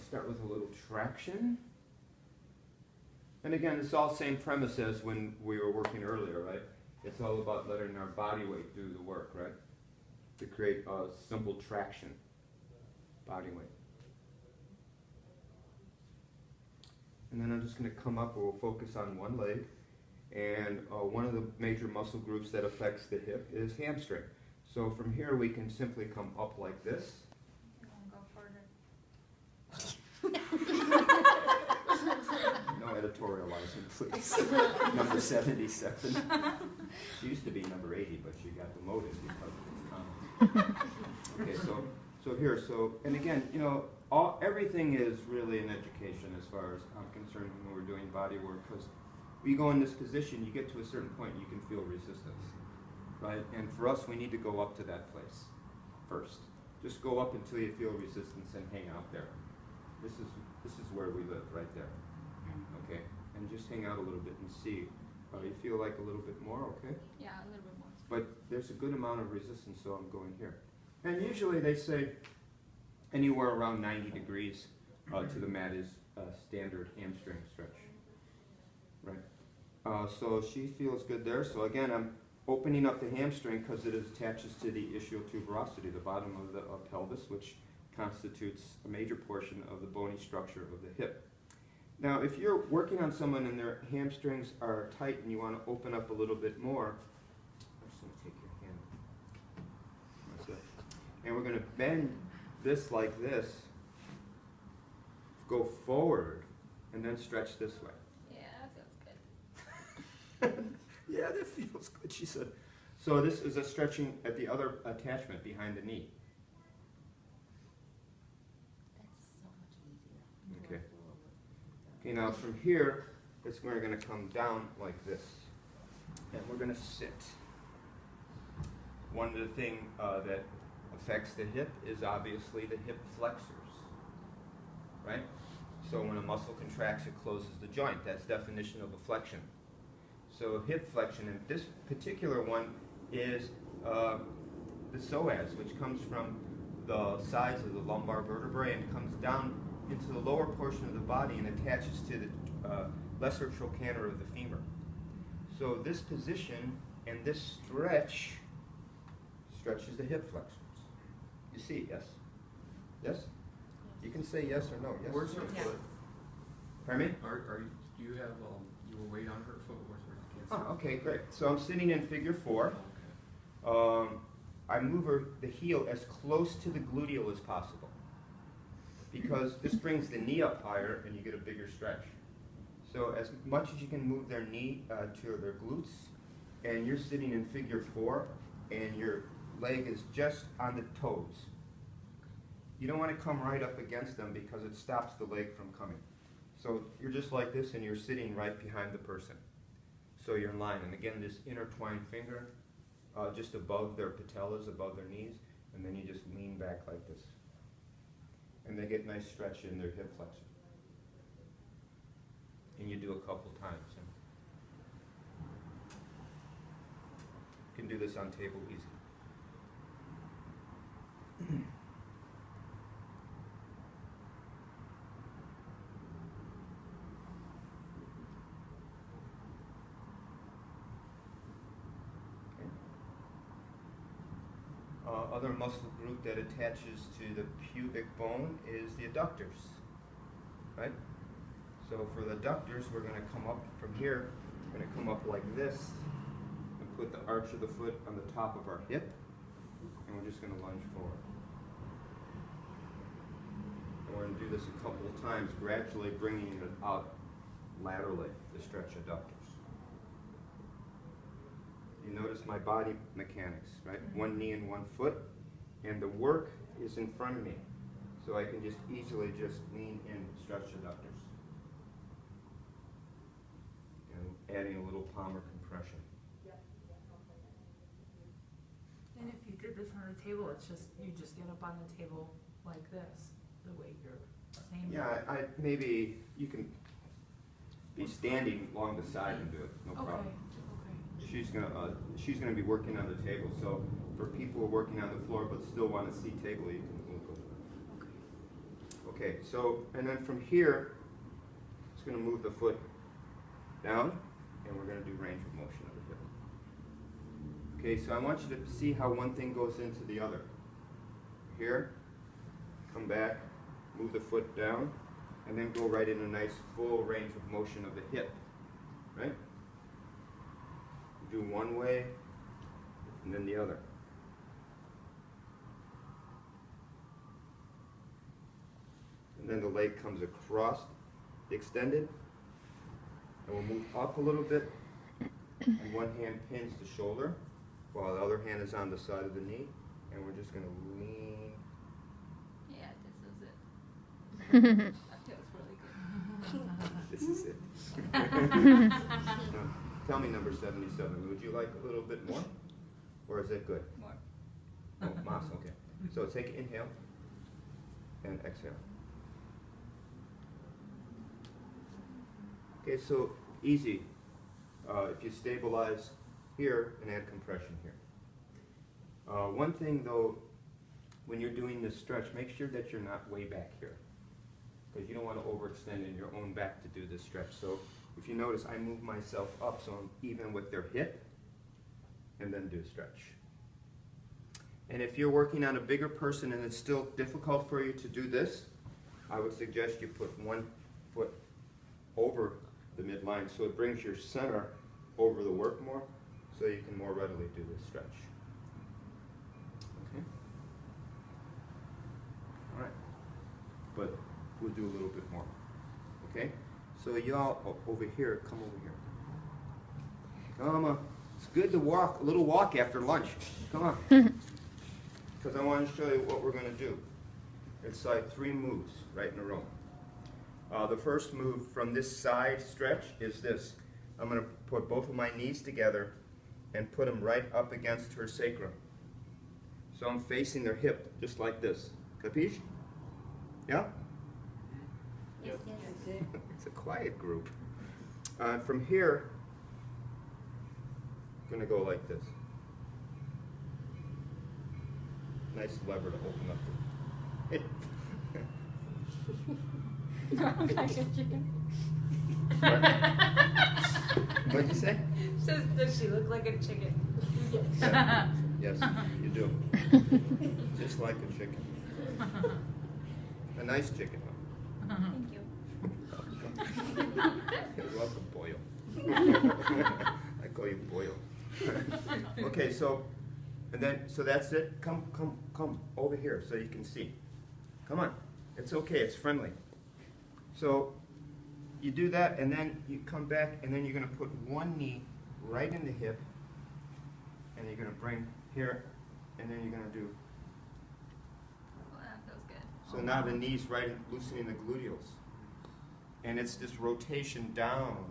start with a little traction. And again, it's all the same premise as when we were working earlier, right? It's all about letting our body weight do the work, right? To create a simple traction, body weight. And then I'm just going to come up, we'll focus on one leg. And one of the major muscle groups that affects the hip is hamstring. So from here we can simply come up like this. You want to go further? No editorializing, please. Number 77. She used to be number 80, but she got demoted because of its comments. Okay, so here, and again, you know, everything is really an education as far as I'm concerned when we're doing body work, because when you go in this position, you get to a certain point, you can feel resistance, right? And for us, we need to go up to that place first. Just go up until you feel resistance and hang out there. This is where we live, right there. Okay, and just hang out a little bit and see. You feel like a little bit more, okay? Yeah, a little bit more. But there's a good amount of resistance, so I'm going here. And usually they say anywhere around 90 degrees to the mat is a standard hamstring stretch. Right. So she feels good there. So again, I'm opening up the hamstring because it attaches to the ischial tuberosity, the bottom of the pelvis, which constitutes a major portion of the bony structure of the hip. Now, if you're working on someone and their hamstrings are tight and you want to open up a little bit more, I'm just going to take your hand. That's it. And we're going to bend this like this, go forward, and then stretch this way. Yeah, that feels good. Yeah, that feels good, she said. So this is a stretching at the other attachment behind the knee. That's so much easier. Okay. Okay, now from here, we're going to come down like this. And we're going to sit. One of the things that affects the hip is obviously the hip flexors. Right? So when a muscle contracts, it closes the joint. That's definition of a flexion. So hip flexion, and this particular one is the psoas, which comes from the sides of the lumbar vertebrae and comes down into the lower portion of the body and attaches to the lesser trochanter of the femur. So this position and this stretches the hip flexors. You see, yes? Yes? You can say yes or no. Yes. Where's her Yes. foot? Pardon me? Do you have your weight on her foot? Where's her? Oh, okay, great. So I'm sitting in figure 4. Okay. I move the heel as close to the gluteal as possible, because this brings the knee up higher and you get a bigger stretch. So as much as you can move their knee to their glutes, and you're sitting in figure 4 and your leg is just on the toes. You don't want to come right up against them because it stops the leg from coming. So you're just like this and you're sitting right behind the person. So you're in line, and again this intertwined finger just above their patellas, above their knees, and then you just lean back like this. And they get nice stretch in their hip flexor. And you do a couple times. You can do this on table easy. Other muscle group that attaches to the pubic bone is the adductors, right? So for the adductors, we're going to come up from here, we're going to come up like this, and put the arch of the foot on the top of our hip, and we're just going to lunge forward. And we're going to do this a couple of times, gradually bringing it out laterally to stretch adductors. You notice my body mechanics, right? One knee and one foot, and the work is in front of me. So I can just easily just lean in, stretch adductors. And adding a little palmar compression. And if you did this on the table, it's just, you just get up on the table like this, the way you're saying. Yeah, maybe you can be standing along the side and do it, no problem. Okay. She's gonna be working on the table. So for people who are working on the floor but still want to see table, you can move over. Okay, so, and then from here, it's going to move the foot down, and we're going to do range of motion of the hip. Okay, so I want you to see how one thing goes into the other. Here, come back, move the foot down, and then go right in a nice full range of motion of the hip, right? Do one way, and then the other. And then the leg comes across, extended, and we'll move up a little bit, and one hand pins the shoulder, while the other hand is on the side of the knee, and we're just going to lean. Yeah, this is it. That feels really good. This is it. Tell me number 77. Would you like a little bit more? Or is it good? More. Oh, mas, okay. So take inhale and exhale. Okay, so easy. If you stabilize here and add compression here. One thing though, when you're doing this stretch, make sure that you're not way back here, because you don't want to overextend in your own back to do this stretch. So if you notice, I move myself up so I'm even with their hip, and then do stretch. And if you're working on a bigger person and it's still difficult for you to do this, I would suggest you put one foot over the midline so it brings your center over the work more, so you can more readily do this stretch. Okay? All right. But we'll do a little bit more. Okay? So y'all over here, come over here. Come on. It's good to walk, a little walk after lunch. Come on. Because I want to show you what we're going to do. It's like 3 moves right in a row. The first move from this side stretch is this. I'm going to put both of my knees together and put them right up against her sacrum. So I'm facing their hip, just like this. Capiche? Yeah? Yes, yes. It's a quiet group. From here, I'm going to go like this. Nice lever to open up the hip. Like a chicken. What'd you say? Says, does she look like a chicken? Yeah. Yes, you do. Just like a chicken. A nice chicken. Thank you. You're welcome, Boyle. I call you Boyle. Okay, so, and then, so that's it. Come over here so you can see. Come on. It's okay, it's friendly. So, you do that, and then you come back, and then you're going to put one knee right in the hip, and you're going to bring here, and then you're going to do. Well, that feels good. So now the knee's right, loosening the gluteals. And it's this rotation down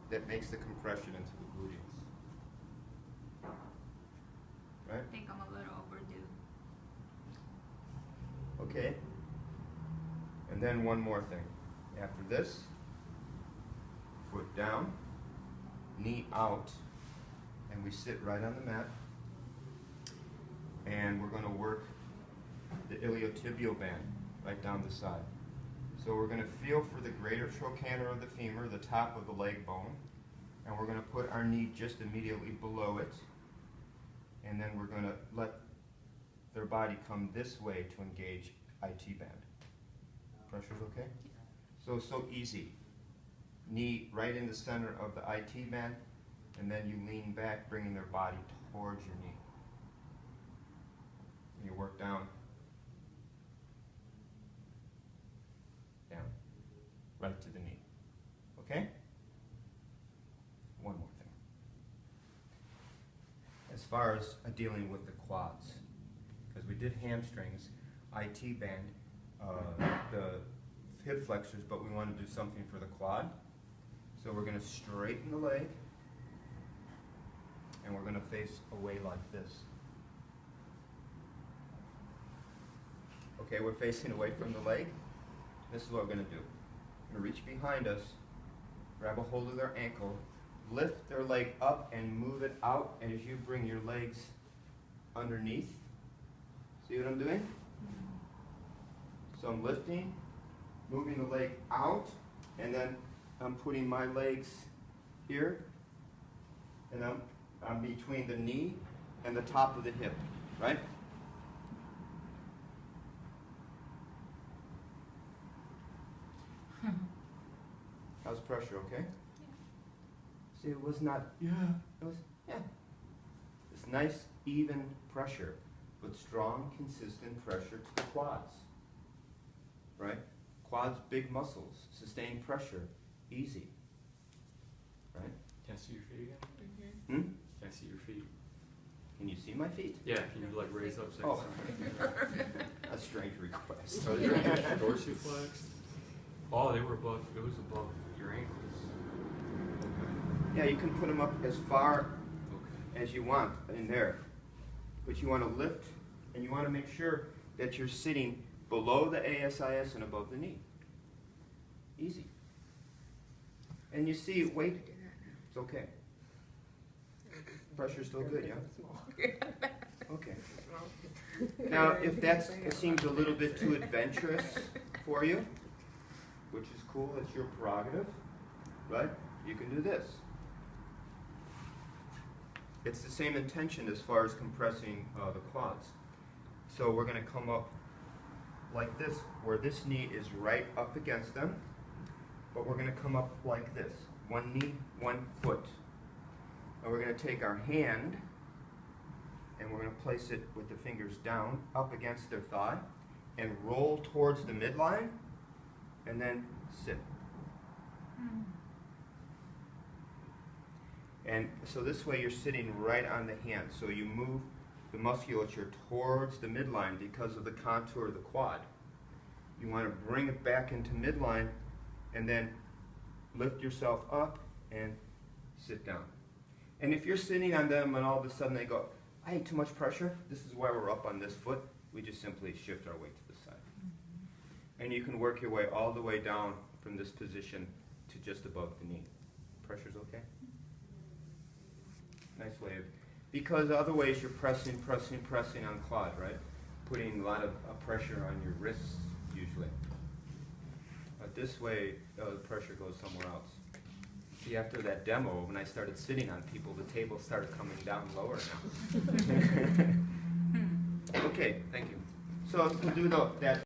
that makes the compression into the gluteals. Right? I think I'm a little overdue. Okay? And then one more thing. After this, foot down, knee out, and we sit right on the mat. And we're going to work the iliotibial band right down the side. So we're going to feel for the greater trochanter of the femur, the top of the leg bone, and we're going to put our knee just immediately below it, and then we're going to let their body come this way to engage IT band. Pressure's okay? So easy. Knee right in the center of the IT band, and then you lean back, bringing their body towards your knee. And you work down. Down. Right to the knee. Okay? One more thing. As far as dealing with the quads, because we did hamstrings, IT band, the hip flexors, but we want to do something for the quad. So we're going to straighten the leg, and we're going to face away like this. Okay, we're facing away from the leg. This is what we're going to do. We're going to reach behind us, grab a hold of their ankle, lift their leg up and move it out as you bring your legs underneath. See what I'm doing? So I'm lifting, moving the leg out, and then I'm putting my legs here, and I'm between the knee and the top of the hip, right? How's pressure, okay? See, it was not, it was, It's nice, even pressure, but strong, consistent pressure to the quads, right? Quads, big muscles, sustained pressure, easy, right? Can I see your feet again? Hmm? Can I see your feet? Can you see my feet? Yeah, can you like raise up 6 Oh. times? A strange request. So your dorsiflex? Oh, they were above, it was above your ankles. Okay. Yeah, you can put them up as far Okay. as you want in there. But you want to lift, and you want to make sure that you're sitting below the ASIS and above the knee. Easy. And you see, weight, it's okay. Pressure's still good, yeah? Okay. Now, if it seems a little bit too adventurous for you, which is cool, it's your prerogative, right? You can do this. It's the same intention as far as compressing the quads. So we're going to come up like this, where this knee is right up against them, but we're going to come up like this. One knee, one foot. And we're going to take our hand, and we're going to place it with the fingers down, up against their thigh, and roll towards the midline, and then sit. And so this way you're sitting right on the hand. So you move the musculature towards the midline because of the contour of the quad. You want to bring it back into midline and then lift yourself up and sit down. And if you're sitting on them and all of a sudden they go, I had too much pressure, this is why we're up on this foot. We just simply shift our weight to the side. And you can work your way all the way down from this position to just above the knee. Pressure's okay? Nice way of, because other ways you're pressing on quad, right? Putting a lot of pressure on your wrists usually. But this way, the pressure goes somewhere else. See, after that demo, when I started sitting on people, the table started coming down lower now. Okay, thank you. So we'll do that